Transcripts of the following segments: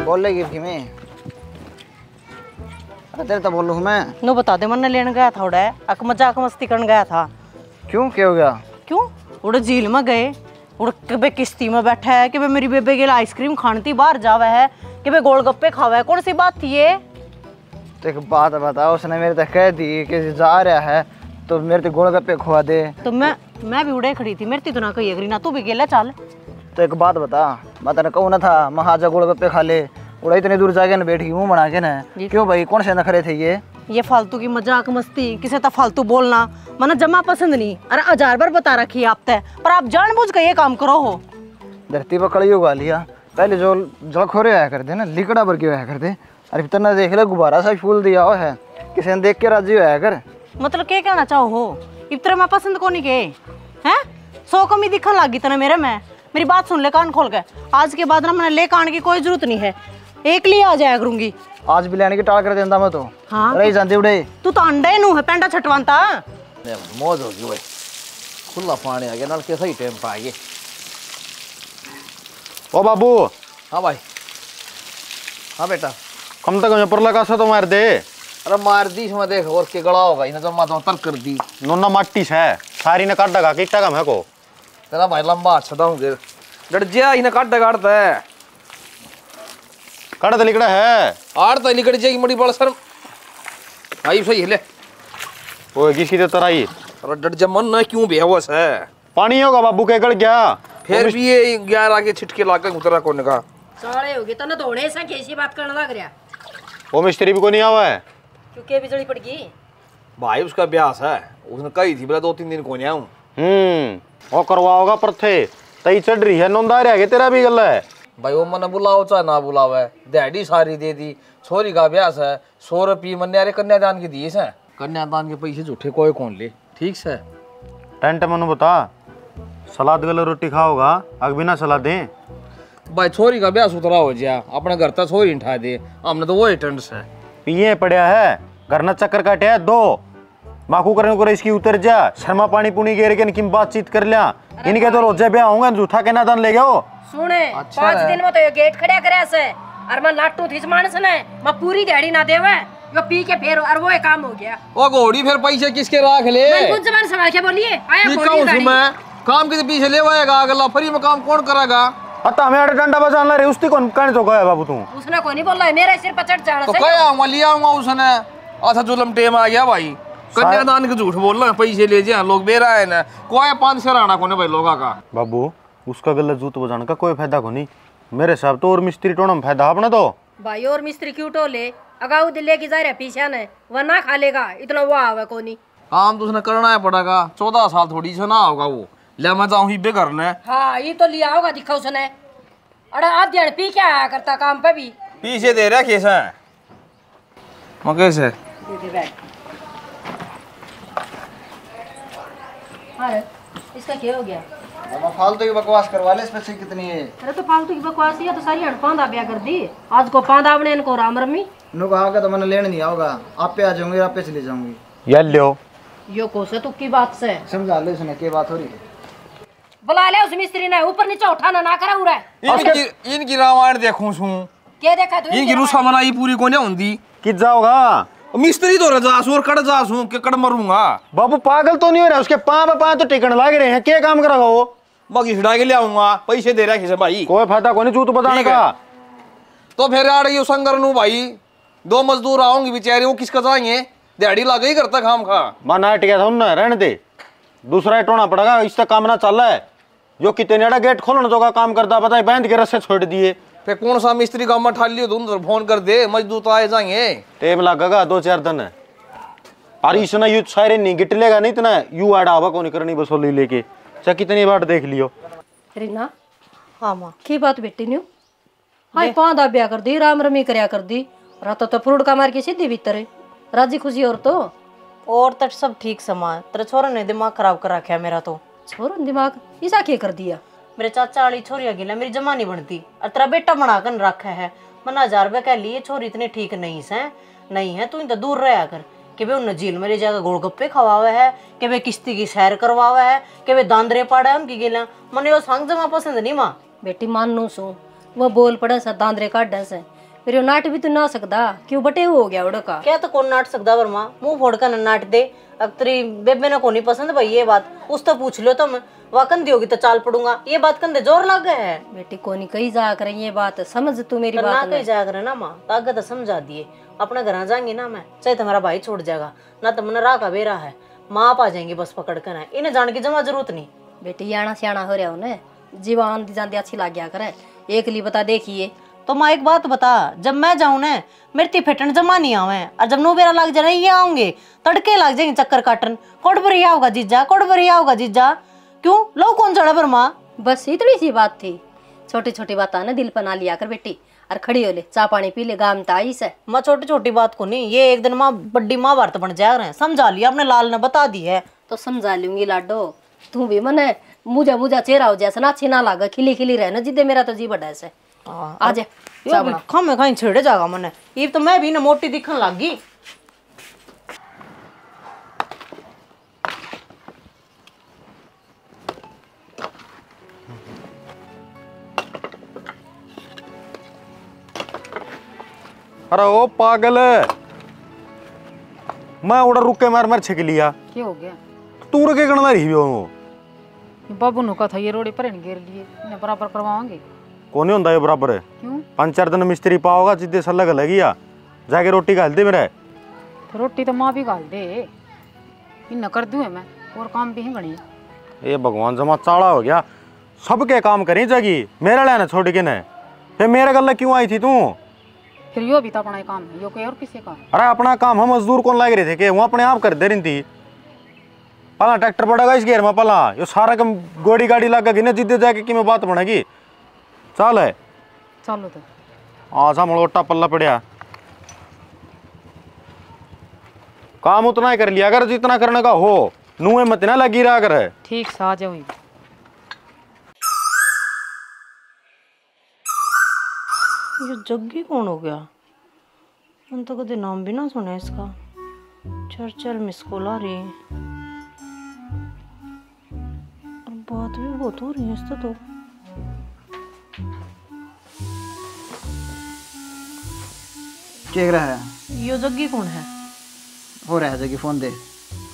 बोलेगी भी मैं, अरे तेरे तो बोलूँ मैं। नो बता दे, मन लेने गया था उड़ा अक मजाक मस्ती करने गया था। क्यों, क्या हो गया? क्यों उड़े झील में गए, उड़ के किश्ती में बैठा है कि मेरी बेबे के लिए आइसक्रीम खानी थी, बाहर जावा है कि गोलगप्पे खावा है, कौन सी बात थी ये? तो एक बात बता, उसने मेरे तक कह दी कि जा रहा है तो मेरे तो गोलगप्पे खुआ दे। तो मैं भी उड़े खड़ी थी, मेरी तो ना कही अगरी ना, तू भी गेला चल। तो एक बात बता, मैं तेने कहूँ ना था महाजा गोलगप्पे खा ले, उड़ा इतनी दूर जाके ना बैठ गई मुँह बना के ना। क्यों भाई, कौन से नखरे थे ये फालतू की मजाक मस्ती, किसे तो फालतू बोलना मना जमा पसंद नहीं। अरे 1000 बार बता रखी है आप तय, पर आप जानबूझ के ये काम करो हो। धरती पर कड़ी उगा लिया, पहले जो जलखोरे आया करते ना, लिकड़ा भर के आया करते। अरे इतना देख ले, गुब्बारा सा फूल दिया हो है, किसी ने देख के राजी होया कर। मतलब क्या कहना चाहो हो? इतना मैं पसंद को नहीं के हैं, 100 कमी दिखन लगी तना मेरे में। मेरी बात सुन ले कान खोल के, आज के बाद ना मैंने ले आने की कोई जरूरत नहीं है, एक लिए आ जाया करूंगी। आज भी लेने की टाल कर देता मैं तो। हाँ रही जाते उड़े, तू तो अंडे नू है पेंडा छटवांता। मौज होगी भाई, खुला पानी आ गया नल के, सही टाइम पे आ गए। ओ बाबू। हाँ भाई। हाँ बेटा। कम तक पर लगा सा तो मार दे। अरे मार दी इसमें देख, और के गड़ा होगा इन्हें, जमा तो तर्क कर दी। नोना माटी से सारी ने काट डगा के टगा मैं को तेरा भाई लंबा अच्छा दाऊंगे डर जा, इन्हें काट काटता है काट लिकड़ा है आड़ तो निकट जाएगी मड़ी बड़ शर्म आई सही है ले। वो किसकी तो तराई। अरे डर जा मन ना क्यों बेहोश है? पानी होगा बाबू के गड़ गया, फिर भी ये 11 के छिटके लाकर उतरा कोने का साले हो गए तो ना धोने से कैसी बात करने लग रहा। वो मिस्त्री भी को नहीं आवा है क्योंकि बिजली पड़ गई भाई, उसका ब्यास है, उसने कही थी बोला 2-3 दिन को नहीं आऊं। वो करवाओगा पर थे तई चढ़ रही है, नौंदा रह गया तेरा भी गल है भाई। वो मन बुलाओ चाहे ना बुलावे, दिहाड़ी सारी दे दी, छोरी का ब्यास है, 100 रुपये मन यारे कन्यादान के दिए से, कन्यादान के पैसे झूठे कोई कौन ले, ठीक से। टेंट मनु बता, सलाद गल रोटी खाओगा अग बिना सलाद दें भाई छोरी का ब्यास उतरा हो जा, अपने घर तक छोरी उठा दे, हमने तो वो टेंट से पिए पड़या है, घर न चक्कर काटे है 2 बाकू करने को इसकी उतर जा, शर्मा पानी पुनी गेर के इनकी बातचीत कर लिया, इनके तो रोजे ब्याह होंगे, झूठा के नादान ले गयो। सुने 5 दिन में तो ये गेट खड़ा करे से, और मैं लाटू थी मानस ने, मैं पूरी दिहाड़ी ना देवे, यो पी के फिर और वो काम हो गया। ओ घोड़ी फिर पैसे किसके राख ले? मैं कुछ जबान संभाल के बोलिए, आया घोड़ी गाड़ी मैं काम के पीछे ले आएगा, अगला फ्री में काम कौन कराएगा? अता हमें अड़े डंडा बजान ला रे, उसती कौन कहने तो गया बाबू तू? उसने कोई नहीं बोला है, मेरे सिर पर चढ़ जाना तो से क्या आऊंगा लिया आऊंगा उसने, अच्छा जुलम टेम आ गया भाई, कन्यादान के झूठ बोलना, पैसे ले जा लोग बेरा है ना, कोई 500 राणा कोने भाई लोगा का। बाबू उसका गलत जूत बजाने का कोई फायदा को नहीं, मेरे साहब तो और मिस्त्री टोना में फायदा अपना तो भाई। और मिस्त्री क्यों टोले, अगाऊ दिले की जा रहा पीछे ने, वह ना खा लेगा इतना वो आवे कोनी। काम तो उसने करना है पड़ेगा, 14 साल थोड़ी से ना होगा वो, ले मैं जाऊँ ही बेघर। हाँ ये तो लिया होगा, दिखा उसने। अरे आप ध्यान पी क्या आया करता काम पे भी, पीछे दे रहा कैसा कैसे? अरे इसका क्या हो गया? फालतू की बकवास करवा ले, इसमें से कितनी है? अरे तो फालतू की बकवास है तो सारी हड़पांदा ब्याह कर दी, आज को पांदा बने इनको राम रमी। नु कहा का तो मैंने लेने नहीं आओगा, आप पे आ जाऊंगी, आप पे चली जाऊंगी। ये लो यो को से तुक्की बात से समझा ले, उसने क्या बात हो रही है? बुला ले उस मिस्त्री ने, ऊपर नीचे उठाना ना करा उरा। इनकी रामायण देखूं छू, क्या देखा तू? इनकी रुसा मनाई पूरी को नहीं होंदी, कि जाओगा मिस्त्री तो रजासू और कड़ जासू के कड़ मरूंगा। बाबू पागल तो नहीं हो रहा, उसके पाँव में पाँव तो टिकन लग रहे हैं, क्या काम करेगा वो? बाकी छिड़ा के ले आऊंगा, पैसे दे रहा है भाई, कोई फायदा को नहीं जूत बजाने का। तो फिर आ रही संगर नू भाई, 2 मजदूर आऊंगी बेचारे, वो किसका जाएंगे, दिहाड़ी लागे ही करता काम खा। मां नाट गया था उन्हें, रहने दे, दूसरा टोना पड़ेगा, इससे काम ना चल रहा है। जो कितने गेट खोलने तो का काम करता पता है, बांध के रस्से छोड़ दिए। फिर कौन सा मिस्त्री काम में ठाल लियो, तुम फोन कर दे, मजदूर तो आए जाएंगे, टाइम लगेगा 2-4 दिन। और इसने यू सारे नहीं गिट लेगा नहीं इतना, यू आड़ा हवा को नहीं करनी बसोली लेके, चाहे कितनी बार देख लियो। रीना हाँ माँ की बात बेटी न्यू हाय पाँदा ब्याह कर दी, राम रमी करया कर दी, रात तो फ्रूट का मार के सीधी भीतर राजी खुशी। और तट सब ठीक समा, तेरे छोरा ने दिमाग खराब कर रखा है मेरा तो। छोरा दिमाग ऐसा क्या कर दिया? मेरे चाचा वाली छोरी गिला मेरी जमा नहीं बनती, और तेरा बेटा बना कर रखा है, मना 1000 रुपये कह लिए, छोरी इतनी ठीक नहीं है, तू तो दूर रहा कर। कि वे उन झील में ले जाकर गोलगप्पे खवावे है, कि वे किश्ती की सैर करवावे है, कि वे दांदरे पाड़े उनकी गिला, मने यो संग जमा पसंद नहीं माँ। बेटी मानू सू वो बोल पड़े से दांदरे काटे से फिर यो नाट भी तो ना सकदा क्यों बटे हो गया उड़ा का क्या तो कौन नाट सकदा वर्मा, मुंह फोड़ कर नाट दे। अब तेरी बेबे ने को नहीं पसंद भाई ये बात, उस तो पूछ लो तुम, वह कंधी होगी तो चाल पड़ूंगा, ये बात कंधे जोर लग गए है। बेटी को नहीं कही जा कर ये बात समझ तू मेरी ना बात कही जाया करे ना माँ, ताकत तो समझा दिए। अपने घर जाएंगी ना मैं, चाहे तुम्हारा भाई छोड़ जाएगा ना, तो मन राह का बेरा है, माँ आप आ जाएंगी बस पकड़ कर है, इन्हें जाने की जमा जरूरत नहीं। बेटी याना सियाना हो रहा उन्हें जीवान दी जाती अच्छी लग गया करे एक ली बता देखिए। तो माँ एक बात बता, जब मैं जाऊं ना मेरे ती फेटन जमा नहीं आवे, और जब नो बेरा लग जाए ये आऊंगे तड़के लग जाएंगे चक्कर काटन, कोड पर होगा जीजा, कोड पर होगा जीजा, क्यों लो कौन चढ़ा पर माँ। बस इतनी सी बात थी, छोटी छोटी बात ना दिल पर ना लिया कर बेटी, और खड़ी हो ले चाय पानी पी ले, गाम आई से माँ छोटी छोटी बात को नहीं, ये एक दिन माँ बड्डी महाभारत बन जा रहे हैं, समझा लिया अपने लाल ने बता दी है। तो समझा लूंगी लाडो, तू भी मने मुझा मुझा चेहरा हो जैसे ना अच्छी ना लागा, खिली खिली रहना जिदे मेरा तो जी बड़ा ऐसे आ जा खामे खाई छेड़े जागा मने, ये तो मैं भी ना मोटी दिखन लग गई। अरे ओ पागल, मैं उड़ा रुक के मार मार छक लिया। क्या हो गया? तू रुके गणना रही हो बाबू नु का था ये रोड़ी पर घेर लिए, इन्हें बराबर करवाओगे। कोने होंदा ये बराबर है? क्यों? 5-4 दिन मिस्त्री पाओगा जिद्दे सा लग लगिया, जाके रोटी घाल दे मेरे। तो रोटी तो माँ भी घाल दे, इन कर दूं मैं, और काम भी है गणी। ये भगवान जमा चाड़ा हो गया, सबके काम करें जगी मेरा लेना छोड़ के न, फिर मेरे गल्ला क्यों आई थी तू? फिर यो भी तो अपना काम है, यो कोई और किसी का? अरे अपना काम हम मजदूर कौन लाग रहे थे कि वो अपने आप कर दे रही थी। पला ट्रैक्टर पड़ेगा इस घेर में, पला यो सारा कम गोड़ी गाड़ी लगा कि ना जिद्दे जाके कि मैं बात बनेगी। चल है चलो तो आजा मोटा पल्ला पड़िया, काम उतना ही कर लिया कर जितना करने का हो, नुए मत ना लगी रहा कर। ठीक से आ जाओ। ये जग्गी कौन हो गया, मैंने तो कभी नाम भी ना सुना इसका। चल मिस कॉल आ रही है और बात भी बहुत हो रही है इससे तो। चेक रहा है यो जग्गी कौन है? हो रहा है जगी, फोन दे।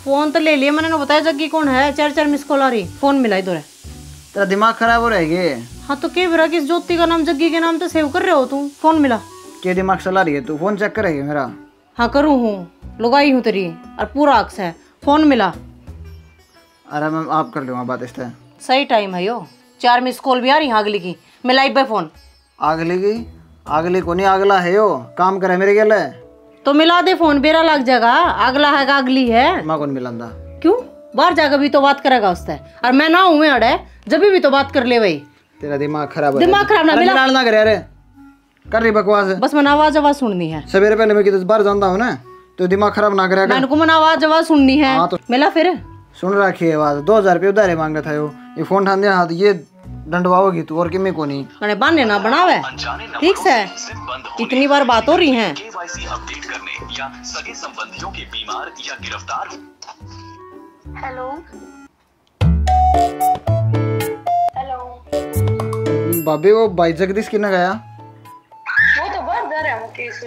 फोन तो ले लिया मैंने, ना बताया जग्गी कौन है। चल मिस कॉल आ रही, फोन मिला इधर है। तेरा दिमाग खराब हो रहेगी। हाँ तो के बिरा किस ज्योति का नाम जग्गी के नाम तो सेव कर रहे हो तू, फोन मिला। के दिमाग चला रही है तू, फोन चेक करेगी मेरा? हाँ करूँ हूँ, लगाई हूँ तेरी और पूरा अक्स है, फोन मिला। अरे मैं आप कर लूँगा बात इससे। सही टाइम है यो, 4 मिस कॉल भी आ रही अगली की, मिलाई पे फोन। अगली की? अगली को नहीं, अगला है यो, काम करे मेरे गले तो मिला दे फोन, बेरा लग जाएगा। अगला है का अगली है, मैं कौन मिलांदा? क्यों बाहर जाकर भी तो बात करेगा उससे, और मैं ना हूँ अड़े जब भी तो बात कर ले भाई। तेरा दिमाग खराब है। दिमाग खराब ना मिला ना करे। अरे कर रही बकवास है। बस मैंने आवाज सुननी है। सवेरे पहले मैं किधर बाहर जानता हूँ ना, तो दिमाग खराब ना करेगा। मैंने को मन आवाज सुननी है। हाँ तो मिला फिर सुन रखी है आवाज। 2000 रुपये उधारे मांग रहा था ये फोन ठान दिया हाथ, ये डंडवाओगी तू और कि मैं को नहीं। मैंने बांधने ना बनावे, ठीक से इतनी बार बात हो रही है। अपडेट करने या सगे संबंधियों के बीमार या गिरफ्तार। हेलो भाभी वो भाई जगदीश किन्ना गया? वो तो बाहर जा रहा है मुकेश,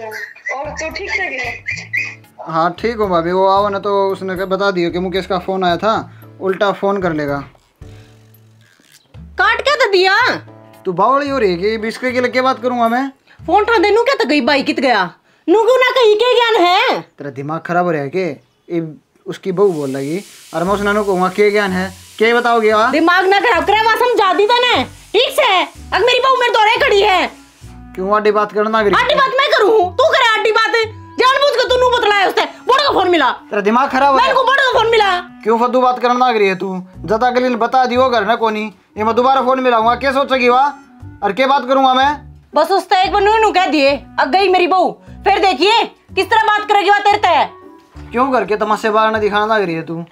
और तो ठीक से गया। हाँ ठीक हो भाभी, वो आओ ना तो उसने बता दियो कि मुकेश का फोन आया था, उल्टा फोन कर लेगा। काट क्या तो दिया तू बावड़ी हो रही है कि बिस्के के लिए क्या बात करूंगा मैं? फोन ठा दे, नू क्या तो गई बाई कित गया, नू क्यों ना कहीं के ज्ञान है। तेरा दिमाग खराब हो रहा है कि उसकी बहू बोल लगी, और मैं उस नानू कहूँगा के ज्ञान है, क्या बताओगे? दिमाग ना खराब करे, वहां समझा दी तने, ठीक से। अब मेरी बहू मेरे दौरे खड़ी है, क्यों आडी बात करना? आडी बात मैं करूँ, तू करे आडी बात, जानबूझ के तू नू बतलाया उसने। बोर्ड का फोन मिला, तेरा दिमाग खराब हो मेरे को बोर्ड का फोन मिला। क्यों फद्दू बात करना लग रही है तू? ज्यादा के लिए बता दियो घर ना कोनी, ये मैं दोबारा फोन मिलाऊंगा, क्या सोचेगी वहाँ? और क्या बात करूंगा मैं? बस उसने एक बार नू कह दिए, अब गई मेरी बहू, फिर देखिए किस तरह बात करेगी वह तेरे तय। क्यों करके तमाशे बाहर ना दिखाना लग रही है तू?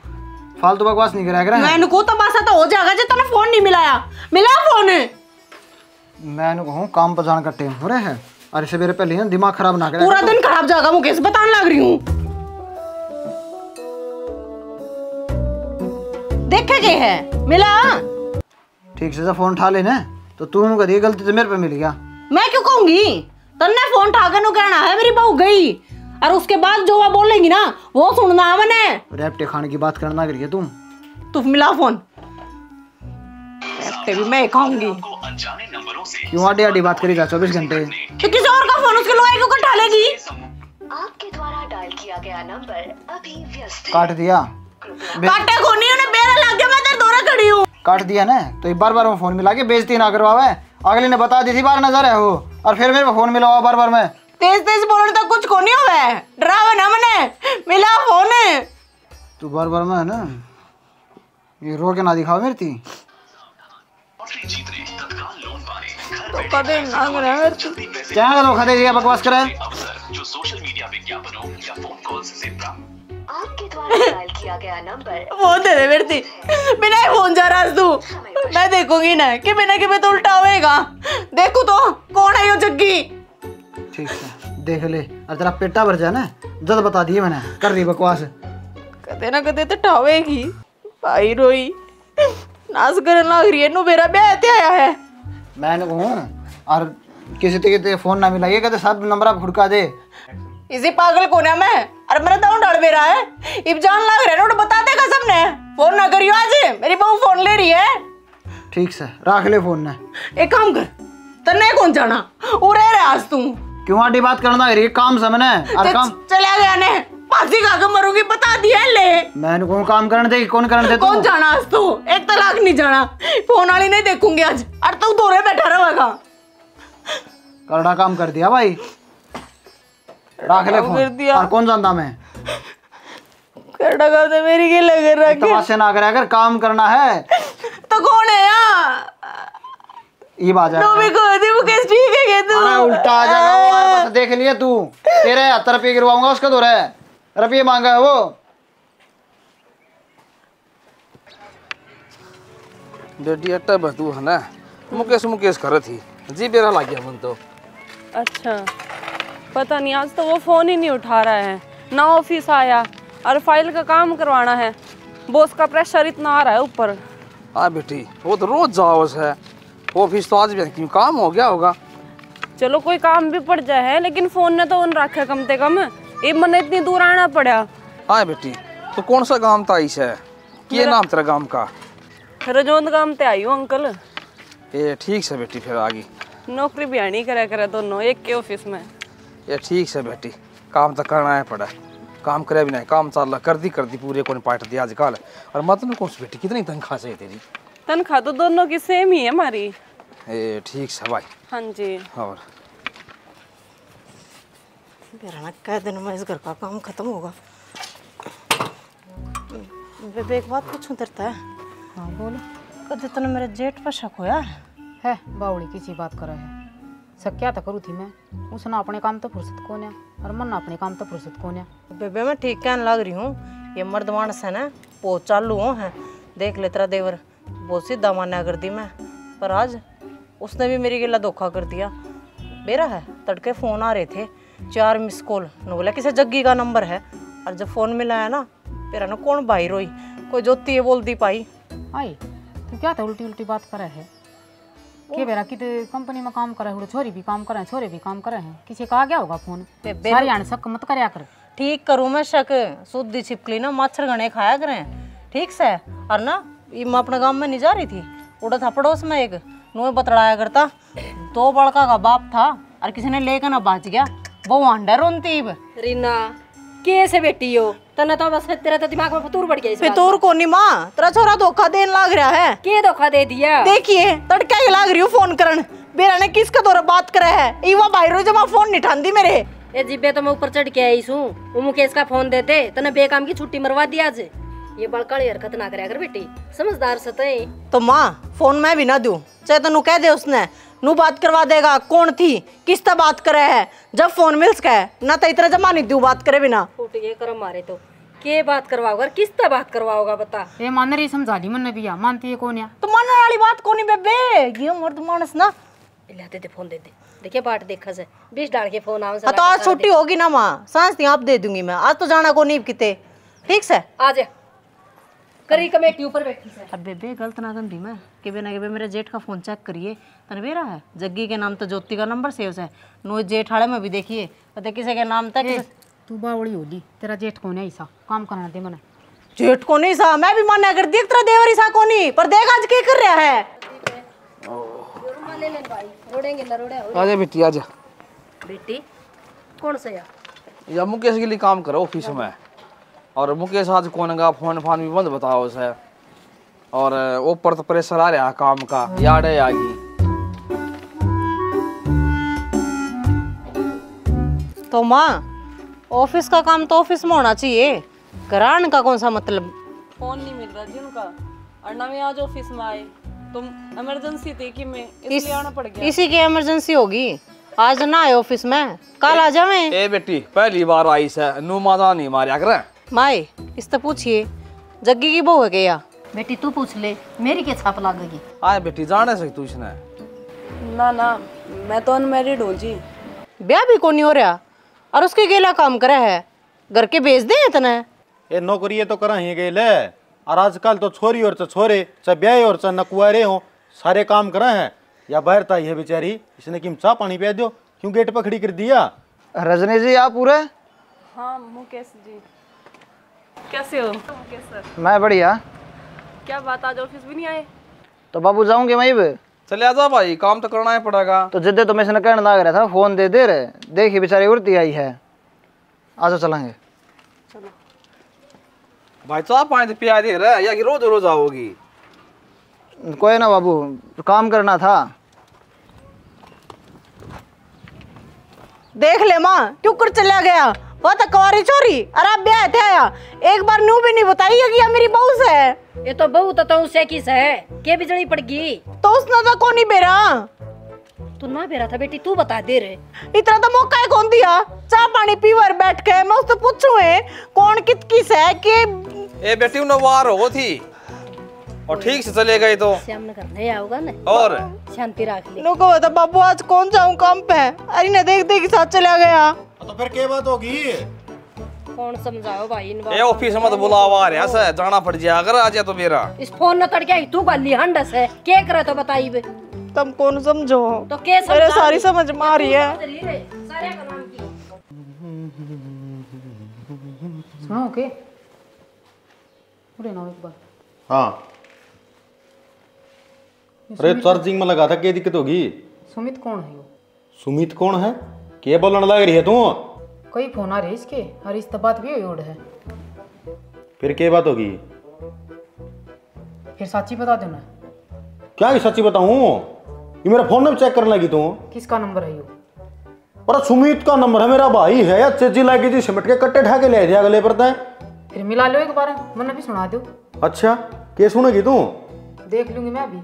फालतू बकवास नहीं करा। मैंने को तमाशा तो हो जाएगा जब तूने फोन नहीं मिलाया। मिला फोन? मैं कहूँ काम पर जान का टाइम हो रहा है, और सवेरे पहले ना दिमाग खराब ना करे। पूरा दिन खराब जाएगा मुकेश, बताने लग रही हूँ। देखे के है मिला? ठीक से फोन उठा लेना, तो तू करी गलती तो मेरे पे मिल गया। मैं क्यों कहूंगी? तन्ने फोन उठाकर नु कहना है मेरी बहू गई, और उसके बाद जो वो बोलेंगी ना वो सुनना है मैंने। रैप्टे खाने की बात करना करिए तुम। तू मिला फोन, रैप्टे भी मैं खाऊंगी। अनजाने नंबरों से क्यों आडी आडी बात करेगा 24 घंटे? तो किसी और का फोन उसके लोहे क्यों उठा लेगी? आपके द्वारा डायल किया गया नंबर अभी व्यस्त है। काट दिया? काटे को नहीं, उन्हें बेरा लग गया, मैं तेरे दौरे खड़ी हूँ। काट दिया ना तो ये बार बार मैं फोन मिला के बेइज्जती ना करवावे। अगले ने बता दी थी बार नजर है वो, और फिर मेरे को फोन मिला बार बार में। तेज तेज बोलने तक कुछ को नहीं हुआ है, डरावे ना मैंने मिला फोन। तू बार बार में है ना ये रो के ना दिखाओ मेरी थी। जीत रहे तत्काल लोन पाने तो कदे ना करे क्या धोखा दे दिया, बकवास करे। अवसर जो सोशल मीडिया विज्ञापनों या फोन कॉल्स से प्राप्त। आपके द्वारा डायल किया गया नंबर फोन दे दे मेरी थी, बिना ही फोन जा रहा तू। मैं देखूंगी ना कि बिना के तो उल्टा होएगा। देखो तो कौन है यो जग्गी। ठीक है देख ले, और तेरा पेटा भर जाए ना जद बता दिए मैंने, कर रही बकवास। कदे ना कदे तो ठावेगी भाई। रोई नाच करने लग रही है, नु मेरा ब्याह ते आया है। मैंने कहूँ और किसी ते फोन ना मिलाइए, कहते सब नंबर आप खुड़का दे। इसी पागल को ना मैं, अरे मेरा दांव डाल बेरा है। इब जान लग रहा है ना, बता देगा सबने। फोन ना करियो आज, मेरी बहू फोन ले रही है। ठीक से रख ले फोन ने। एक काम कर, तन्ने कौन जाना उरे रे आज तू क्यों आडी बात करना है? काम समझने और काम चला गया ने, फांसी खा के मरूंगी बता दिया ले। मैंने कौन काम करने दे, कौन करने दे? कौन जाना आज तू? एक तलाक नहीं जाना, फोन वाली नहीं देखूंगी आज। और तू दोरे बैठा रहेगा। करड़ा काम कर दिया भाई, रख ले फोन। और कौन जानता मैं करड़ा काम तो मेरी के लग रहा है। तमाशे ना करे, अगर काम करना है तो कौन है यार? ये बात है नोमी को दे वो कैसे ठीक है तू? अरे उल्टा आ जाएगा, बस देख लिया तू। तेरे 70 रुपये गिरवाऊंगा उसका, तो रुपये मांगा है वो। बेटी अट्टा बतू है ना, मुकेश मुकेश कर थी जी, बेरा लग गया मन तो। अच्छा पता नहीं, आज तो वो फ़ोन ही नहीं उठा रहा है ना। ऑफिस आया और फाइल का काम करवाना है, बॉस का प्रेशर इतना आ रहा है ऊपर। हाँ बेटी वो तो रोज जाओ है ऑफिस, तो आज भी क्यों काम हो गया होगा। चलो कोई काम भी पड़ जाए, लेकिन फ़ोन ने तो उन रखा कम से कम। ये मन इतनी दूर आना पड़ा। हाँ बेटी तो कौन सा गांव था इसे, क्या नाम तेरा गांव का? रजौंद गांव ते आई हूँ अंकल। ये ठीक से बेटी, फिर आगे नौकरी भी आनी करे करे दोनों एक के ऑफिस में। ये ठीक से बेटी, काम तो करना है पड़ा, काम करे भी नहीं, काम चाल कर दी पूरे को पाट दिया आजकल। और मत न कौन सी बेटी, कितनी तनख्वाह चाहिए तेरी? तनख्वाह तो दोनों की सेम ही है हमारी। ए ठीक से भाई। हाँ जी। और कह दिन में इस घर का काम खत्म होगा। बेबे एक बात पूछूं तेरे से? हाँ बोलो। कदे तने मेरे जेठ पर शक होया है? बावड़ी किसी बात करे है, सब क्या तो करूँ थी मैं। उसने अपने काम तो फुर्सत कौन है, और मन अपने काम तो फुर्सत कौन है। बेबे मैं ठीक कहने लग रही हूँ, ये मर्द मानस है ना वो चालू हो है। देख ले तेरा देवर बहुत सीधा मान्या कर दी मैं, पर आज उसने भी मेरी गिला धोखा कर दिया। बेरा है तड़के फ़ोन आ रहे थे, 4 मिस कॉल न, बोला किसी जग्गी का नंबर है। और जब फ़ोन मिला है ना, तेरा ना कौन भाई रोई, कोई जोती है बोलती पाई। आई तू क्या था उल्टी उल्टी बात करे है? के बेरा की कंपनी में काम करे हुए, छोरी भी काम करे, छोरे भी काम करे हैं, किसी का आ गया होगा फोन। सारी आने शक मत करया कर। ठीक करूँ मैं शक? शुद्ध छिपकली ना मच्छर गणे खाया करें ठीक से। और ना ये मैं अपने गांव में नहीं जा रही थी, उड़ा था पड़ोस में एक नुए बतड़ाया करता, 2 बड़का का बाप था और किसी ने लेकर ना बाज गया, वो अंडर रोनती। रीना कैसे बेटी हो? तना तो बस तेरा तो दिमाग में फतूर बढ़ गया। फितूर को नहीं माँ, तेरा छोरा धोखा देने लाग रहा है। के धोखा दे दिया? देखिए तड़का ही लाग रही हूँ फोन करन, बेरा ने किसका दौरा बात करा है। इवा भाई रो जमा फोन नहीं ठांदी मेरे। ए जिब्बे तो मैं ऊपर चढ़ के आई हूँ, वो मुकेश का फोन देते तने बेकाम की छुट्टी मरवा दी आज। ये बड़काली हरकत ना करे कर बेटी, समझदार सते। तो माँ फोन मैं भी ना दूं, चाहे तनु कह दे उसने नू बात करवा देगा कौन थी किस तरह बात करे है। जब फोन मिल सके ना तो इतना जमा नहीं दूं बात करे बिना। फूट ये करम मारे तो के बात करवाओगा, किस तरह बात करवाओगा बता। ये मान रही समझा दी मन भी, मानती है कौन है? तो मानने वाली बात कौन है बेबे, ये मर्द मानस ना। ले दे फोन दे दे, देखिए बाट देखा से 20 डाल के फोन आवे। तो आज छुट्टी होगी ना माँ, सांस नहीं आप दे दूंगी मैं, आज तो जाना को नहीं किते। ठीक से आ जा। करी कमेटी ऊपर बैठी से। अब बेबे गलत ना कर दी मैं कि बिना के मेरे जेठ का फोन चेक करिए तनवीरा है जग्गी के नाम तो ज्योति का नंबर सेव है नो जेठ वाले में भी देखिए पता किसी के नाम तक तू बावड़ी होली तेरा जेठ कौन है ऐसा काम करना दे मने जेठ को नहीं सा मैं भी मान्य कर दी तेरा देवरी सा को नहीं पर देख आज क्या कर रहा है। ले ले भाई रोड़ेंगे ना रोड़े आजा बेटी आजा। बेटी कौन सा या मुकेश के लिए काम करो ऑफिस में और मुकेश आज कौन का फोन फान भी बंद बताओ उसे और ऊपर तो प्रेशर आ रहा काम का याद है आगी। तो माँ ऑफिस का काम तो ऑफिस में होना चाहिए घरान का कौन सा मतलब। फोन नहीं मिल रहा जी उनका और ना मैं आज ऑफिस में आए तुम इमरजेंसी थी कि मैं इसलिए आना पड़ गया। इसी की इमरजेंसी होगी आज ना आए ऑफिस में कल आ जावे। ए बेटी पहली बार आई से नू माता नहीं मारिया करे माए इस तो पूछिए जग्गी की बहू है क्या। बेटी तू पूछ ले मेरी क्या छाप लागेगी। आए बेटी जाने से तू इसने ना ना मैं तो अनमैरिड हूँ जी। ब्याह भी कौन नहीं हो रहा और उसके गेला काम करे है घर के भेज दे इतना। ये नौकरी ये तो करा ही गए ले और आजकल तो छोरी और छोरे चाहे ब्याह और चाहे नकुआरे हो सारे काम करा है या बाहर था ये बेचारी इसने कि चाह पानी पिया दो क्यों गेट पर खड़ी कर दिया। रजनी जी आप पूरे। हाँ मुकेश जी कैसे हो मुकेश सर। मैं बढ़िया। क्या बात आज ऑफिस भी नहीं आए। तो बाबू जाऊंगे मैं भी। चले आजा भाई काम तो करना ही पड़ेगा। तो जिद्दे तो मैं इसने कहना लग रहा था फोन दे दे रहे देखिए बेचारी उड़ती आई है आ जाओ चलेंगे। भाई चाह पानी तो पिया दे रहा है या कि रोज रोज आओगी। कोई ना बाबू काम करना था। देख ले माँ क्यों कर चला गया वो तो कुंवारी चोरी और आप ब्याह थे आया एक बार न्यू भी नहीं बताई है कि ये मेरी बहू से है। ये तो बहू तो उसे किस है के बिजली पड़ गई तो उसने तो कौन नहीं बेरा तू ना बेरा था बेटी तू बता दे रहे इतना तो मौका ही कौन दिया चाह पानी पीवर बैठ के मैं उससे पूछूं है कौन कित किस है कि ए बेटी उन्हें वार हो थी और ठीक से चले गए तो श्याम नगर नहीं आओगा ना और शांति रख ले। नो को बाबू आज कौन जाऊं काम पे अरे ने देख देख साथ चला गया। तो फिर क्या बात होगी कौन समझाओ भाई इन ए ऑफिस में तो बुलावा आ रहा है जाना पड़ जाए अगर आ जाए तो मेरा इस फोन न तड़के तू गली हंडस है के करे तो बताई बे तुम कौन समझो तो के मेरे सारी समझ में आ रही है। सारे का नाम की सुनो के उड़े ना एक बार। हाँ अरे चार्जिंग में लगा था क्या दिक्कत होगी। सुमित कौन है वो। सुमित कौन है क्या बोलने लग रही है तू। कोई फोन आ रही है इसके और इस तो बात भी हुई है। फिर क्या बात होगी फिर सच्ची बता देना। क्या की सच्ची बताऊं ये मेरा फोन में चेक करने लगी तू। किसका नंबर है ये। पर सुमित का नंबर है मेरा भाई है या चेजी लागी थी सिमट के कट्टे ढाके ले दिया अगले पर फिर मिला लो एक बार मैंने भी सुना दो। अच्छा क्या सुनेगी तू। देख लूंगी मैं भी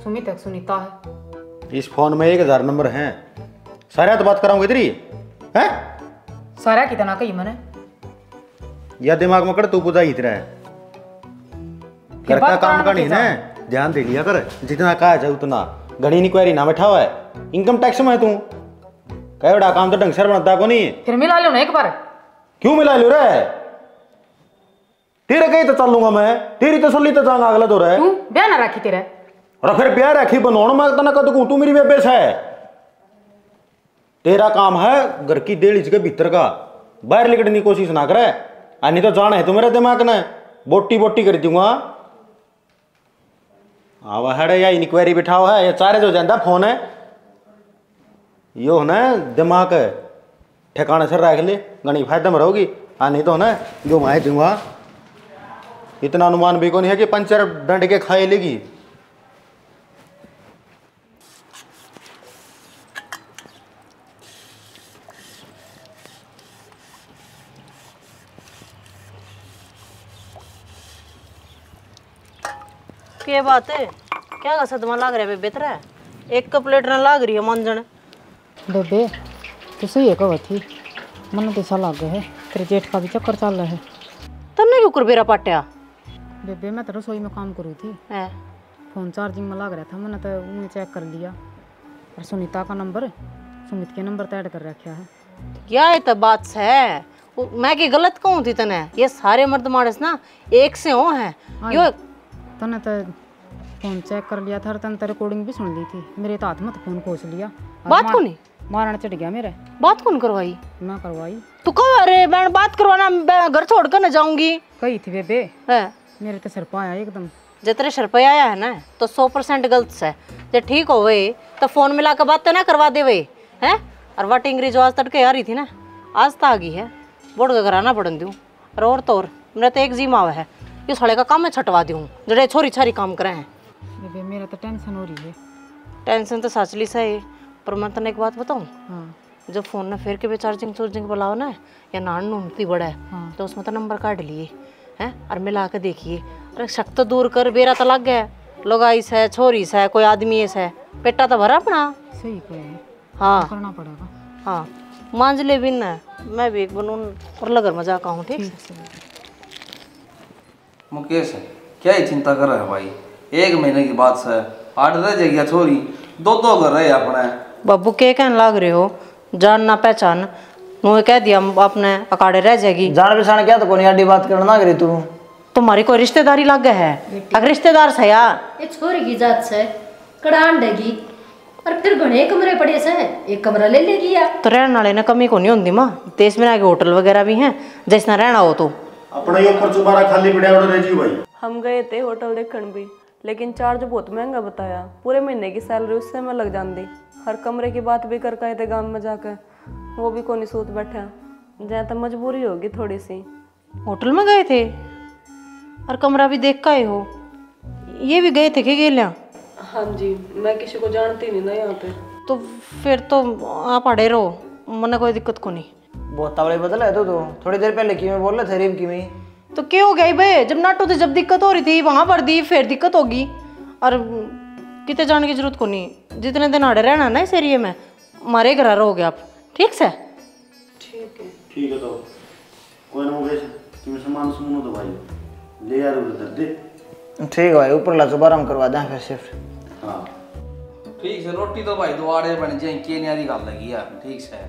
सुमित है सुनीता है। इस फोन में 1000 नंबर हैं सारे तो बात कराऊंगी तेरी है सारा कितना कही मैंने या दिमाग में कर तू पूजा ही तेरा है घर का काम का नहीं ना ध्यान दे लिया कर जितना कहा जाए उतना घनी निक्वायरी ना बैठा हुआ है इनकम टैक्स में है तू कह बड़ा काम तो ढंग से बनता को नहीं। फिर मिला लो ना एक बार। क्यों मिला लो रे तेरे कहीं तो चल लूंगा मैं तेरी तसल्ली तो चांगा अगला दो रहा है। तू ब्याह ना रखी तेरे और फिर ब्याह रखी बनोड़ मांगता ना कदू तू मेरी बेबेस है। तेरा काम है घर की डेढ़ इंच के भीतर का बाहर निकलने की कोशिश ना करे नहीं तो जाना है तू मेरे दिमाग ने बोटी बोटी कर दूंगा। आवा है या इनक्वायरी बिठाओ है या चारे जो जाता फोन है यो ना दिमाग ठिकाने से रख ले घनी फायदे में रहोगी नहीं तो ना जो मैं दूंगा इतना अनुमान भी को नहीं है कि पंचर डंड के खाए लेगी। क्या बात है क्या का सदमा लाग रहा है बेबे तेरा एक का प्लेट ना लाग रही है मंजन बेबे तो सही है कब थी मन तो ऐसा लग गया है तेरे जेठ का भी चक्कर चल रहा है। तन्ने क्यों कर बेरा पाटिया बेबे मैं तो रसोई में काम करूँ थी फोन चार्जिंग में लग रहा था मैंने तो उन्हें चेक कर लिया और सुनीता का नंबर सुमित के नंबर तो ऐड कर रखा है। क्या है तो बात है मैं की गलत कहूँ थी तने, ये सारे मर्द मानस ना एक से हो हैं यो। तने तो फोन चेक कर लिया था, तने तो रिकॉर्डिंग भी सुन ली थी। मेरे तो हाथ में तो फोन खोस लिया। बात को नहीं मारना चढ़ गया मेरे। बात कौन करवाई? मैं करवाई। तू कब? अरे मैं बात करवाना, मैं घर छोड़ कर न जाऊंगी। कही थी बेबे है मेरे तो सिर पे आया एकदम। जितने सिर पे आया है ना तो 100% गलत है। जब ठीक हो वे तो फोन मिला कर बात ना करवा दे वे हैं। और वह टिंगरी जो आज तड़के आ रही थी ना, आज तो आ गई है। बोर्ड का कराना पड़न दूँ और तो और मेरा तो एक जी मावा है, ये साले का काम मैं छटवा दूँ जड़े छोरी छारी काम करे हैं। बेबे मेरा तो टेंशन हो रही है। टेंशन तो सच ली सही, पर मैं तने एक बात बताऊँ। हाँ जब फोन ना फिर के भी चार्जिंग चूर्जिंग बुलाओ ना या नान नूनती बड़ा है हाँ। तो उसमें तो नंबर काट लिए हैं और मिला के देखिए। अरे शक तो दूर कर, बेरा तो लग गया। लोग आइस है, छोरी है, कोई आदमी ऐसा है, पेटा तो भरा अपना। सही कहे। हाँ करना पड़ेगा। हाँ मांझ ले भी ना, मैं भी एक बनूँ और लगर मजाक आऊँ। ठीक है मुकेश क्या ही चिंता कर रहा है भाई, 1 महीने की बात है। 8 रह जाएगी छोरी, 2 घर रहे अपने। बाबू के कहने लाग रहे हो? जान ना पहचान मुझे कह दिया अपने अकाड़े रह जाएगी। जान पहचान क्या तो कोई आडी बात करना करी तू। तुम्हारी कोई रिश्तेदारी लग गया है? अगर रिश्तेदार से यार ये छोरी की जात से कड़ान डेगी और फिर घने कमरे पड़े से एक कमरा ले लेगी यार। तो रहने वाले ने कमी को नहीं होती माँ, देश में आगे होटल वगैरह भी हैं जैसा रहना हो तो। अपना ये ऊपर दोबारा खाली पड़ा ऑर्डर है जी भाई। हम गए थे होटल देखने भी, लेकिन चार्ज बहुत महंगा बताया। पूरे महीने की सैलरी उससे में लग जाती। हर कमरे की बात भी कर कहे थे गांव में जाकर, वो भी कोनी सूत बैठा। जहाँ तक मजबूरी होगी थोड़ी सी। होटल में गए थे और कमरा भी देख का ही हो? ये भी गए थे कि गेलिया? हाँ जी, मैं किसी को जानती नहीं ना यहाँ पे। तो फिर तो आप अड़े रहो, मना कोई दिक्कत को नहीं। बहुत तगड़े बदल है तो थोड़ी देर पहले की मैं बोल रहा था रेब की में। तो क्या हो गया भाई? जब नाटो तो जब दिक्कत हो रही थी वहां पर दी, फिर दिक्कत होगी। और कितने जाने की जरूरत को नहीं, जितने दिन अड़े रहना ना इस एरिए में हमारे घर रहोगे आप। ठीक से? ठीक है तो कोई ना मुकेश तुम्हें सामान सुनो तो भाई ले यार उधर दे। ठीक है भाई, ऊपर ला दोबारा हम करवा दें फिर शिफ्ट। हाँ ठीक है, रोटी तो भाई 2 आड़े बन जाए, के न्यारी गल लगी यार। ठीक से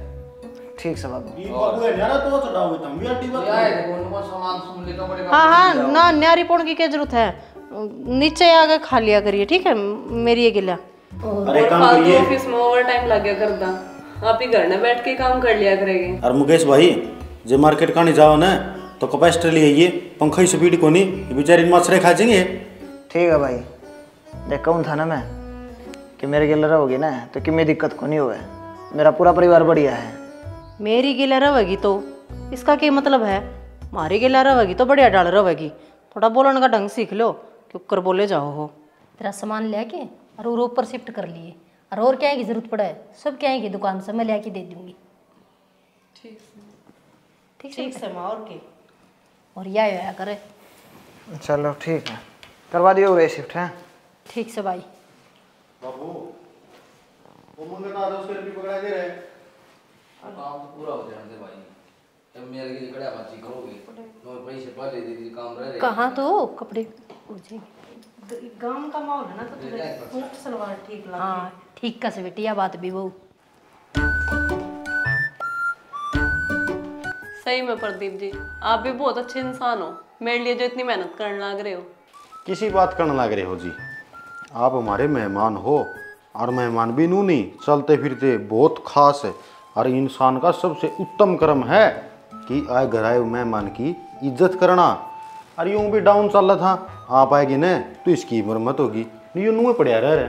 ठीक से बाबू। ये बाबू है यार तो चढ़ाओगे तुम भी अड्डी बात। सामान सुन ले कमरे का। हाँ हाँ ना, न्यारी पौन की क्या जरूरत है, नीचे आके खा लिया करिए। ठीक है मेरी ये गिला। अरे काम करिए, ऑफिस में ओवर टाइम लग गया करता, आप ही घर में बैठ के काम कर लिया करेंगे। और मुकेश भाई जे मार्केट कहानी जाओ ना तो कैपेसिटर ले आइए, पंखा ही स्पीड को नहीं बेचारी मछरे खा जाएंगे। ठीक है भाई, देख कहूँ था ना मैं कि मेरे गिल रहोगी ना तो कि मेरी दिक्कत को नहीं हुआ। मेरा पूरा परिवार बढ़िया है। मेरी गिला रहेगी तो इसका क्या मतलब है? हमारी गिला रहेगी तो बढ़िया डाल रहेगी। थोड़ा बोलने का ढंग सीख लो, क्यों कर बोले जाओ हो। तेरा सामान लेके और ऊपर शिफ्ट कर लिए और क्या की जरूरत पड़ा है सब क्या की दुकान से मैं लेके दे दूंगी। ठीक से माँ और के और या करे। चलो ठीक है, करवा दियो रे शिफ्ट है। ठीक से भाई। बाबू वो मुंगे ना उसके भी पकड़ा दे रहे। काम तो पूरा हो जाने दे भाई, जब मेरे के लिए कड़ा बात करोगे तो पैसे पहले दे दी, काम रह कहाँ तो कपड़े उड़ जाएंगे। गांव का माहौल है ना तो सूट सलवार ठीक लगे। हाँ ठीक का से बेटी यह बात भी वो। सही में प्रदीप जी, आप भी बहुत अच्छे इंसान हो, मेरे लिए जो इतनी मेहनत करने लग रहे हो। किसी बात करने लग रहे हो जी, आप हमारे मेहमान हो और मेहमान भी नू नहीं चलते फिरते बहुत खास है। और इंसान का सबसे उत्तम कर्म है कि आए घर आए मेहमान की इज्जत करना। और यूं भी डाउन चल रहा था, आप आएगी न तो इसकी मरम्मत होगी, नहीं यूं नूह पड़िया रह रहे।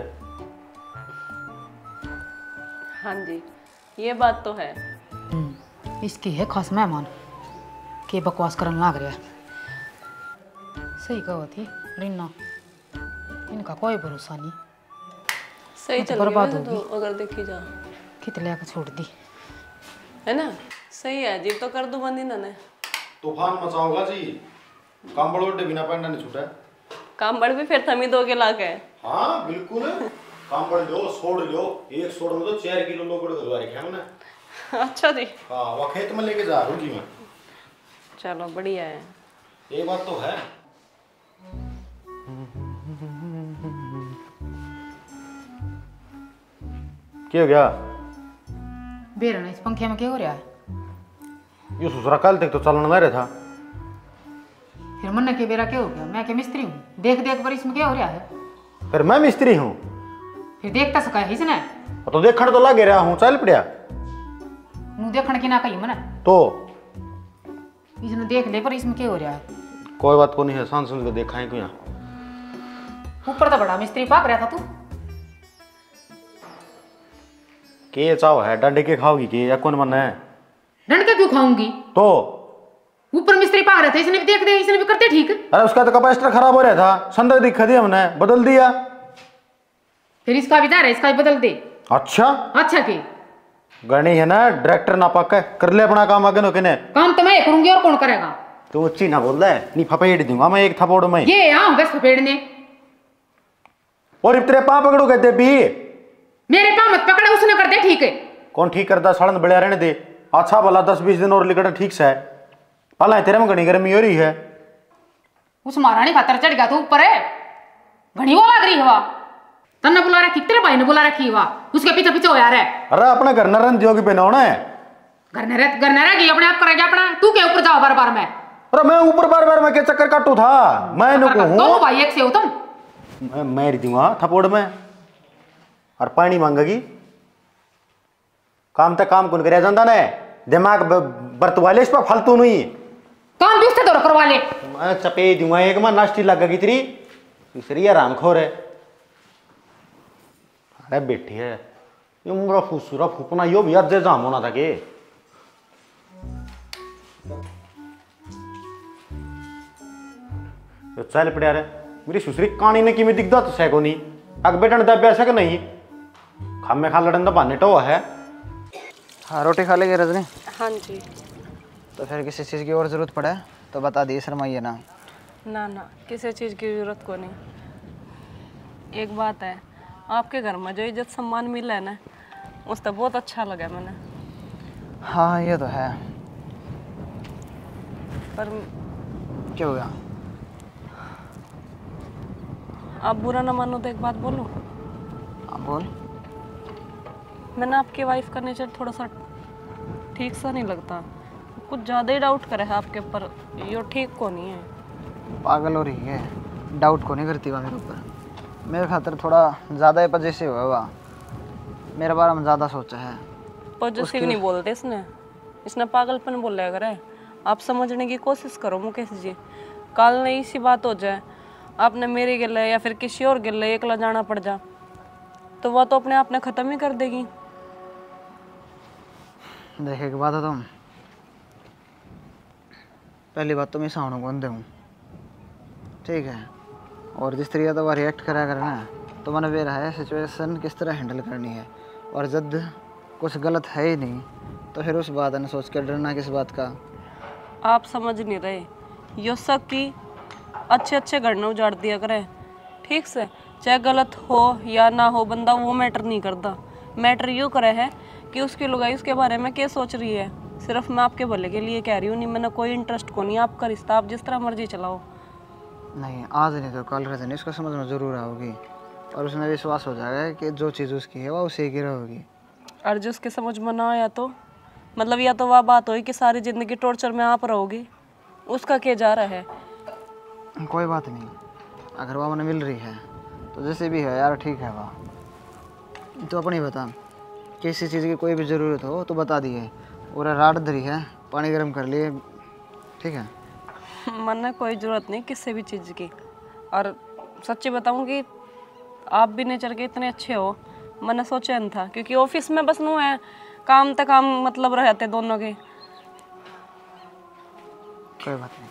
हाँ जी ये बात तो है। इसकी है खास मेहमान के बकवास करने लग रहा है। सही कहो थी रीना, इनका कोई भरोसा नहीं। सही चल बर्बाद रही है तो होगी। अगर देखी जा कितने को छोड़ दी है ना। सही है जी, तो कर दो बंदी ना ने। तूफान मचाओगा जी, कंबल ओढ़े बिना पैंडा नहीं छूटा। काम बढ़ भी फिर थमी दोगे ला के। हाँ बिल्कुल, कंबल लो छोड़ लो, एक छोड़ में तो 4 किलो लोकड़ घरवा रखे हमने। अच्छा जी। हाँ वो खेत में लेके जा रहा हूँ जी मैं। चलो बढ़िया है। ये बात तो है। क्या हो गया? बेरना इस पंखे में क्या हो रहा है? ये ससुरा कल तक तो चलन ना रहा था। फिर मन के बेरा क्या हो गया? मैं के मिस्त्री हूँ, देख देख पर इसमें क्या हो रहा है? फिर मैं मिस्त्री हूँ, फिर देखता सका है इसने तो देखण तो लगे रहा हूँ, चल पड़िया नू देखण की ना कही मना तो इसने देख ले पर इसमें क्या हो रहा है? कोई बात को नहीं है, सांस को देखा है क्यों? ऊपर तो बड़ा मिस्त्री पाक रहा था तू। के चाव है डंडे के खाओगी के या कौन मन है? डंड के क्यों खाऊंगी? तो ऊपर मिस्त्री पाक रहा था, इसने भी देख दे, इसने भी करते ठीक। अरे उसका तो कैपेसिटर खराब हो रहा था, संदर दिखा दिया हमने, बदल दिया। फिर इसका भी जा रहा है, इसका भी बदल दे। अच्छा अच्छा की गणी है ना, डायरेक्टर ना पक्का कर ले अपना काम आगे नो किने। काम तो मैं करूंगी और कौन करेगा? तू अच्छी ना बोल रहा है, नहीं फपेड़ दूंगा मैं एक थप्पड़ में। ये आऊं बस फपेड़ने और इतने पाँव पकड़ो कहते भी मेरे पाँव मत पकड़े, उसने कर दे ठीक है। कौन ठीक करता? सड़न बढ़िया रहने दे। अच्छा भला 10-20 दिन और लिकड़ ठीक से है, पला तेरे में घनी गर्मी हो रही है। उस महारानी खातर चढ़ गया तू ऊपर है, घनी वो लग रही है। वह तन्ने बुला रखी, तेरे भाई ने बुला रखी है, उसके पीछे पीछे हो यार है। अरे अपने घर न रन दियोगी पहनाना है, घर न रहेगी अपने आप करेगी अपना। तू क्या ऊपर जाओ बार बार में? अरे मैं ऊपर बार बार मैं क्या चक्कर काटू था? मैं दोनों भाई एक से हो तुम। मैं मार दूंगा थप्पड़ में और पानी मांगेगी। काम तक काम कौन करे जानता ने, दिमाग बरतवाले इस पर फालतू नहीं काम भी उससे दौड़ करवा ले। मैं चपे दूंगा एक में नाश्ती लगेगी तेरी, तीसरी आराम खोर है। अरे बैठी है ये मुरा फूसुरा फूपना यो भी अर्जे जाम होना था के। चल पड़िया रे मेरी सुसरी कहानी ने किमें दिखदा तो सैको नहीं अग बेटन दब ऐसा कि नहीं खा में खा लड़न तो पाने टो है। हाँ रोटी खा लेंगे रजनी? हाँ जी। तो फिर किसी चीज़ की और ज़रूरत पड़े तो बता दिए, शर्माइए ना। ना ना किसी चीज़ की ज़रूरत को नहीं। एक बात है, आपके घर में जो इज्जत सम्मान मिला है ना, उस तो बहुत अच्छा लगा मैंने। हाँ ये तो है, पर क्या हो गया? आप बुरा ना मानो तो एक बात बोलूं? हाँ बोल। मैंने आपकी वाइफ का नेचर थोड़ा सा ठीक सा नहीं लगता, कुछ ज़्यादा ही डाउट करे है आपके ऊपर, ये ठीक को नहीं है। पागल हो रही है, डाउट को नहीं करती वह मेरे ऊपर। मेरे खातर थोड़ा ज़्यादा ही पजेसिव हुआ हुआ, मेरे बारे में ज़्यादा सोचा है। पॉजिटिव नहीं बोलते इसने पागलपन बोला करे। आप समझने की कोशिश करो मुकेश जी, कल नहीं इसी बात हो जाए, आपने मेरे गिले या फिर किसी और गिले एकला जाना पड़ जा, तो वह तो अपने आप ने ख़त्म ही कर देगी। देखे की बात है तुम, पहली बात तो मैं साउंड कौन दूँ, ठीक है? और जिस तरीके तो वह रिएक्ट करा करना तो मैंने वे रहा है सिचुएशन किस तरह हैंडल करनी है। और जब कुछ गलत है ही नहीं तो फिर उस बात ने सोच कर डरना किस बात का? आप समझ नहीं रहे, यो सब की अच्छे अच्छे घटना उजाड़ दिया करे ठीक से, चाहे गलत हो या ना हो बंदा वो मैटर नहीं करता। मैटर यूँ करे है कि उसकी लुगाई उसके बारे में क्या सोच रही है। सिर्फ मैं आपके भले के लिए कह रही हूँ, नहीं मैंने कोई इंटरेस्ट को नहीं। आपका रिश्ता आप जिस तरह मर्जी चलाओ। नहीं आज नहीं तो कल रजनी उसको समझ में ज़रूर आओगी और उसमें विश्वास हो जाएगा कि जो चीज़ उसकी है वह उसी की रहेगी। और जो उसके समझ में ना आया तो मतलब या तो वह बात हुई कि सारी ज़िंदगी टॉर्चर में आप रहोगी, उसका क्या जा रहा है? कोई बात नहीं, अगर वह उन्हें मिल रही है तो जैसे भी है यार ठीक है। वह तो अपनी बता, किसी चीज़ की कोई भी ज़रूरत हो तो बता दिए। और रात धरी है, पानी गर्म कर लिए, ठीक है? मन कोई ज़रूरत नहीं किसी भी चीज़ की। और सच्ची बताऊँ कि आप भी नेचर के इतने अच्छे हो, मैंने सोचा नहीं था, क्योंकि ऑफिस में बस नू है काम तक काम मतलब रहते दोनों के। कोई बात नहीं।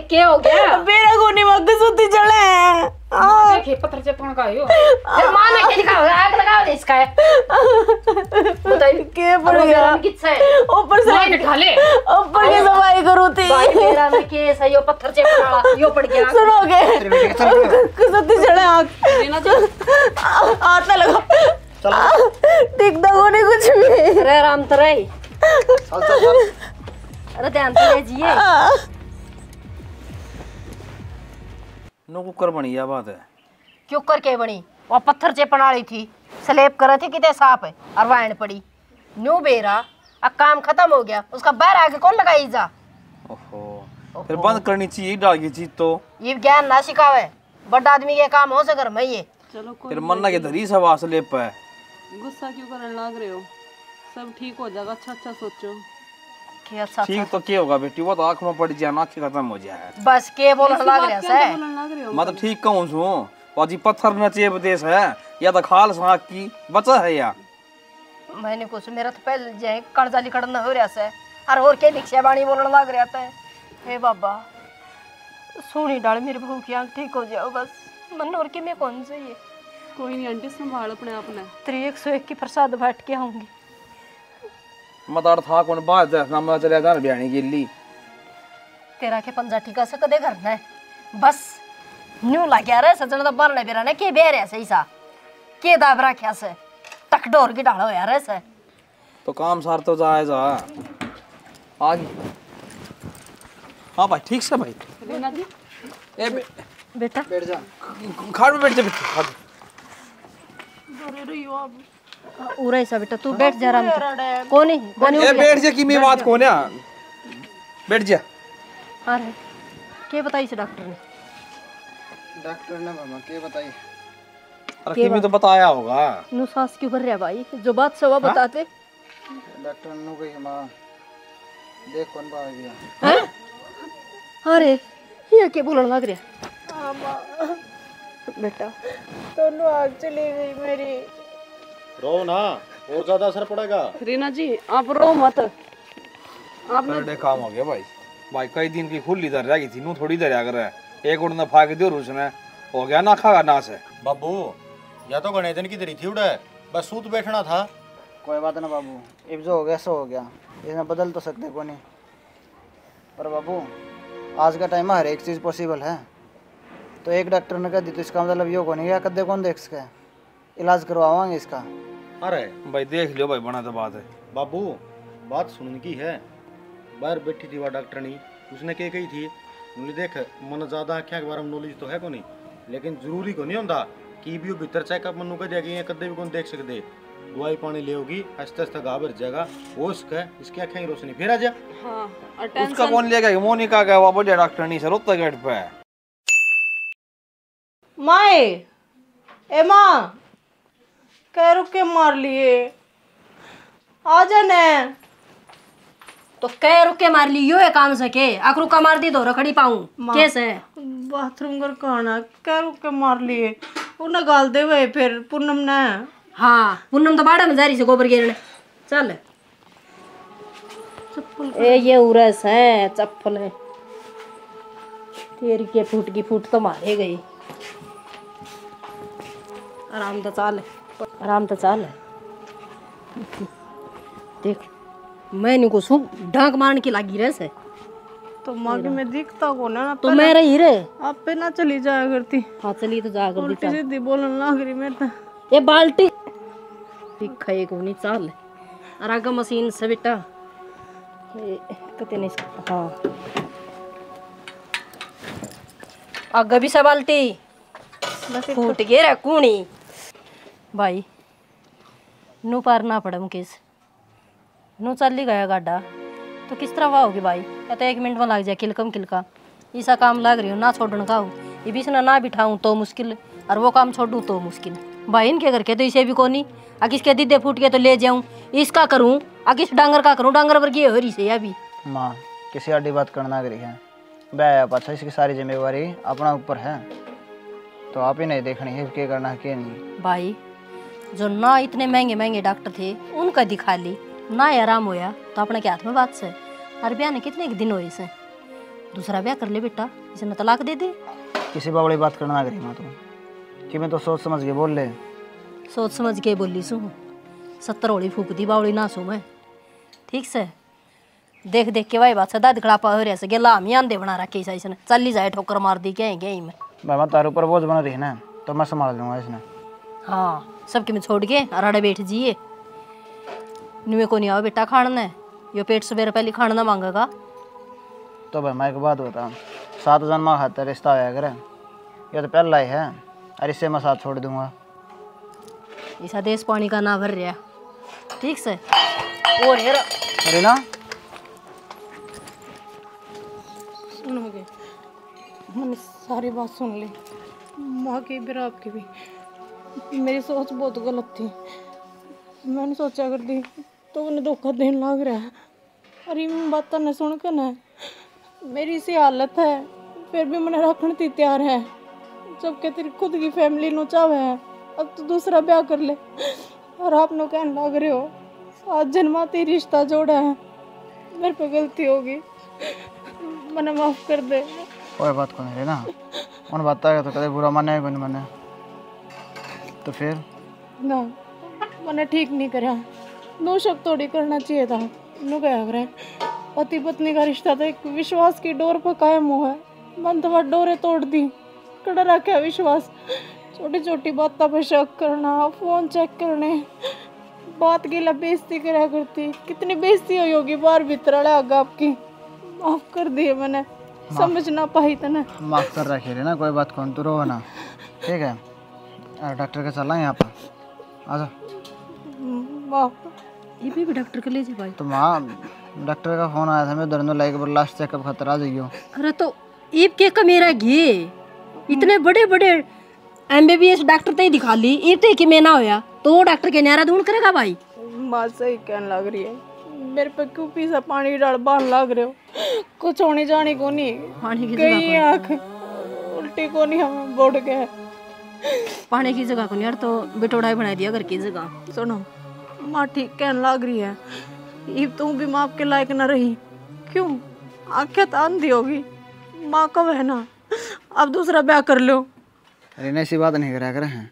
क्या हो गया? मेरा गोनी मग सुती चढ़े हैं। देखिए पत्थर चपकण का है यो। फिर मां ने क्या दिखाओ? आग लगाओ दे इसका है। बताइए के पड़ गया किससे है? ऊपर से लाइट ढा ले, ऊपर की सफाई करूँ थी। भाई मेरा में केस है, यो पत्थर चेपण वाला यो पड़ गया। सुनोगे सुती चढ़े हाथ ना लगा, दिखता को नहीं कुछ भी। अरे राम तरे चल चल चल। अरे ध्यान से लीजिए। नो कुकर बनी यह बात है। क्यों करके बनी? वो पत्थर चेपण वाली थी, स्लेप करे थी किते साफ है और वाइन पड़ी न्यू बेरा अब काम खत्म हो गया, उसका बाहर आके कौन लगाई जा। ओहो फिर बंद करनी चाहिए डाल की चीज तो। ये ज्ञान ना सिखावे, बड़ा आदमी के काम हो सकर मैं ये। चलो फिर मन्ना के धरी सब आस ले पे गुस्सा क्यों करने लग रहे हो? सब ठीक हो जाएगा, अच्छा अच्छा सोचो। क्या अच्छा ठीक तो क्या होगा बेटी, वो तो आँख में पड़ जाए, नाक खत्म हो जाए। बस के बोलने लग रहा है। मैं तो ठीक कहूँ छू, पाजी पत्थर में चेप देश है या तो खाल साग की बचा है या। मैंने कुछ मेरा तो पहले जे कर्जा लिखड़ना हो रहा है और के भिक्षा बाणी बोलने लग रहा था। हे बाबा सोनी डाल मेरे बहू की आँख ठीक हो जाओ बस, मन और के मैं कौन चाहिए। कोई नहीं आंटी, संभाल अपने आप ने। तेरी 101 की प्रसाद बैठ के आऊंगी। मतार था कौन बात है ना, मैं चले जान ब्याणी के लिए। तेरा के पंजा ठीका से कदे करना है बस न्यू लाग्या रे सजन तो बरने बेरा ने के बेरे सही सा के दाब रखया से टकडोर की डालो यार ऐसे तो काम सार तो जाए जा आगे। हाँ भाई ठीक से भाई। रीना जी ए बेटा बैठ जा। खाट में बैठ जा बेटा, खाट। उरे सा बेटा तू बैठ जा आराम से। कोनी ए बैठ जा, की मैं बात कोने बैठ जा। अरे के बताई से डॉक्टर ने? डॉक्टर ने मामा के बताई? अरे की मैं तो बताया होगा। नु सांस क्यों भर रहा भाई, जो बात से वो बताते। डॉक्टर ने कही मां देख कौन बा गया। अरे ये के बोलने लग रहा बेटा? दोनों आग चली गई मेरी। रो ना, और ज्यादा असर पड़ेगा। रीना जी आप रो मत। आपने काम हो गया भाई। भाई कई दिन की खुली इधर रह गई थी, नू थोड़ी इधर आ कर एक उड़ना फाक दियो उसने हो गया ना खागा नास है। बाबू या तो गणेश दिन की दरी थी उड़े, बस सूत बैठना था। कोई बात ना बाबू, अब जो हो गया सो हो गया, इसमें बदल तो सकते को नहीं। पर बाबू आज का टाइम में हर एक चीज़ पॉसिबल है, तो एक डॉक्टर ने कह दी तो इसका मतलब यो को नहीं गया कदे कौन देख सके, इलाज करवावांगे इसका। अरे भाई देख लियो भाई, बना तो बात है। बाबू बात सुनने की है, बाहर बैठी थी वह डॉक्टरनी, उसने क्या कही थी, बोली देख मन ज़्यादा आँखें के बारे में नॉलेज तो है को नहीं, लेकिन जरूरी को नहीं होता कि भी भीतर चेकअप मनु कर जाएगी या कदे भी कौन देख सकते। दवाई पानी ले होगी आस्ते आस्ते घा भर जाएगा, वो इसकी आँखें की रोशनी फिर आ जा। हाँ उसका कौन लेगा, मोनिका का वो बढ़िया डॉक्टर नहीं सर उत्तर गेट पे। माए ए माँ कह रुक के मार लिए आ जाने। तो कह रुक के मार ली यो है काम सके, आखरू का मार दी तो रखड़ी पाऊं कैसे? बाथरूम कर खाना कह रुक के मार लिए उन्हें गाल दे हुए फिर पूनम ने। हाँ पूनम तो बाड़ा में जा रही से गोबर गिरने। चल ए ये उरस है चप्पल है तेरी के फूट की फूट तो मारे गई। आराम तो चाल आराम तो चाल देख मैंने को सू ढाक मारने की लागी रहे से तो माँ की मैं दिखता को ना तो मैं रही रे आप पे ना चली जाया करती। हाँ चली तो जा कर उल्टी सीधी बोलने लग रही मैं तो। ये बाल्टी दिखाई को नहीं चाल और आगे मशीन से बेटा कते नहीं हाँ आगे भी से बाल्टी फूट गए रे कूणी भाई नू पार ना पड़ा मुकेश नू चल ही गया गाड़ा तो किस तरह वाह होगी भाई, या तो 1 मिनट में लग जाए किलकम किलका ऐसा काम लग रही हो ना छोड़ने का हो ये बीच ना बिठाऊं तो मुश्किल और वो काम छोड़ूं तो मुश्किल भाई इनके करके तो इसे भी कोनी आ किसके दीदे फूट के तो ले जाऊं इसका करूं आ किस डांगर का करूं डांगर पर हो रही से अभी माँ किसी आड़ी बात करना करी है बे पाछा इसकी सारी जिम्मेवारी अपना ऊपर है, तो आप ही नहीं देखनी है क्या करना है क्या नहीं। भाई जो ना इतने महंगे महंगे डॉक्टर थे उनका दिखा ली ना आराम होया तो अपने के हाथ में बात से। और ब्याह ने कितने दिन हो इसे दूसरा ब्याह कर ले बेटा, इसे न तलाक दे दे। किसी बाबड़ी बात करना करी माँ तुम कि मैं तो सोच समझ के बोल ले। सोच समझ के बोली सू 70 होली फूक दी बावड़ी ना सू मैं ठीक से देख देख के भाई बात से दाद खड़ापा हो रहा से गेला हम आंधे बना रखे इसने चल ही जाए ठोकर मार दी क्या गई में बाबा तारू पर बोझ बन रही है ना तो मैं संभाल लूँगा इसने। हाँ सबके में छोड़ के अराड़े बैठ जिए नुए को नहीं आओ बेटा खाना है यो पेट सवेरे पहले खाना मांगेगा तो भाई मैं एक बात बता 7 जन्म खाते रिश्ता आया करे ये तो पहला ही है और इससे मैं साथ छोड़ दूंगा। ऐसा देश पानी का ना भर रहा ठीक से और अरे ना सुनोगे? मैंने सारी बात सुन ली, माँ की भी आपकी भी। मेरी सोच बहुत गलत थी। मैंने सोचा कर दी तो उन्हें धोखा देने लग रहा है। अरे बात ने सुन कर ना मेरी सी हालत है, फिर भी मैंने रखने ती तैयार है। जबकि तेरी खुद की फैमिली नो चावे है, अब तो दूसरा ब्याह कर ले। और आप नो कहने लग रहे हो 7 जन्माती रिश्ता जोड़ा है। मेरे पे गलती होगी, मैंने माफ कर दे। कोई बात को नहीं ना, उन बताएगा तो कदे बुरा माने को नहीं माने तो फिर ना मैंने ठीक नहीं करा। नो शक थोड़ी करना चाहिए था। नो क्या करे, पति पत्नी का रिश्ता तो एक विश्वास की डोर पर कायम हुआ है। मन तो डोरे तोड़ दी, कड़ा रखा विश्वास। छोटी छोटी बातों पर शक करना, फोन चेक करने, बात की ला बेइज्जती करा करती। कितनी बेइज्जती हुई होगी बाहर भीतर आग आपकी। माफ कर दिए मैंने, समझ ना पाई था ना। माफ कर रखे रे ना, कोई बात कौन तू रो ना, ठीक है। डॉक्टर के चला यहाँ पर आ जा। ये भी डॉक्टर के ले जा भाई। तो माँ डॉक्टर का फोन आया था, मैं दोनों लाइक लास्ट चेकअप खतरा जाइयो। अरे तो ईब के का मेरा घी इतने बड़े बड़े MBBS डॉक्टर तो ही दिखा ली, ईब तो कि मैं ना होया तो वो डॉक्टर के न्यारा ढूंढ करेगा भाई। माँ सही कहने लग रही है, मेरे पे क्यों पीसा पानी डाल बाहर लग रहे हो। कुछ होने जाने को नहीं, पानी की कहीं आँख उल्टी को नहीं हमें बोड़ गया। पानी की जगह को नहीं यार, तो बिटोड़ा ही बना दिया घर की जगह। सुनो माँ ठीक कहने लग रही है, ये तुम भी माँ के लायक न रही। क्यों आँखें तो अंधी होगी, माँ कब है ना, अब दूसरा ब्याह कर लो। अरे ऐसी बात नहीं करा कर हैं।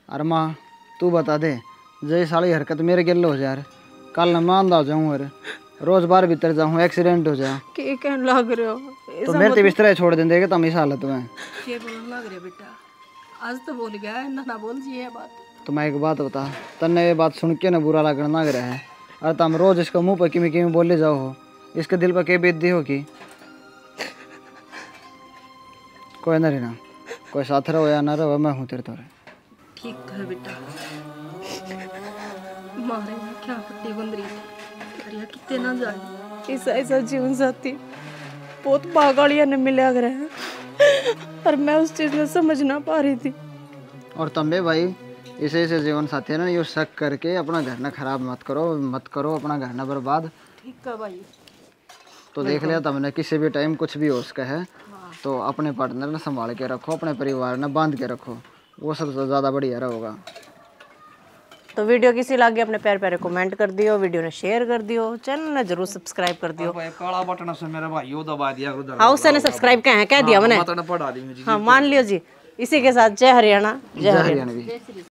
अरे माँ तू बता दे, जय साली हरकत मेरे गिल्लो हो जाए, कल न मान हो जाऊँ और रोज बार भीतर जाऊँ एक्सीडेंट हो जाए क्या कहने लग रहे हो? तो मेरे तो बिस्तर छोड़ देंगे तुम इस हालत में। ये बोलने लग रहे बेटा, आज तो बोल गया है ना बोल जी ये बात। तो मैं एक बात बता, तन्ने ये बात सुन के ना बुरा लगना लग रहा है। अरे तुम रोज इसका मुंह पर किमी किमी बोले जाओ हो, इसके दिल पर क्या बेइज्जती होगी। कोई ना रहना, कोई साथ रहो या ना रहो, मैं हूँ तेरे तोरे। ठीक है बेटा, मारे ना क्या पट्टी बंद रही थी, कितने ना जाए। ऐसा ऐसा जीवन साथी बहुत बागाड़िया ने मिले अगर है, पर मैं उस चीज में समझ ना पा रही थी। और तंबे भाई इसे जीवन साथी है ना, ये शक करके अपना घर ना खराब मत करो अपना घर ना बर्बाद। ठीक है भाई। तो देख लिया तुमने, किसी भी टाइम कुछ भी हो उसका है तो अपने पार्टनर ने संभाल के रखो, अपने परिवार ने बांध के रखो, वो सबसे ज़्यादा बढ़िया रहेगा। तो वीडियो किसी लागे अपने प्यार प्यारे कमेंट कर दियो, वीडियो ने शेयर कर दियो, चैनल ने जरूर सब्सक्राइब कर दियो। काला बटन से मेरा भाई वो दबा दिया उधर। हाँ उसने सब्सक्राइब कह दिया मैंने। पढ़ा दी मुझे। हाँ मान लियो जी। इसी के साथ जय हरियाणा, जय हरियाणा।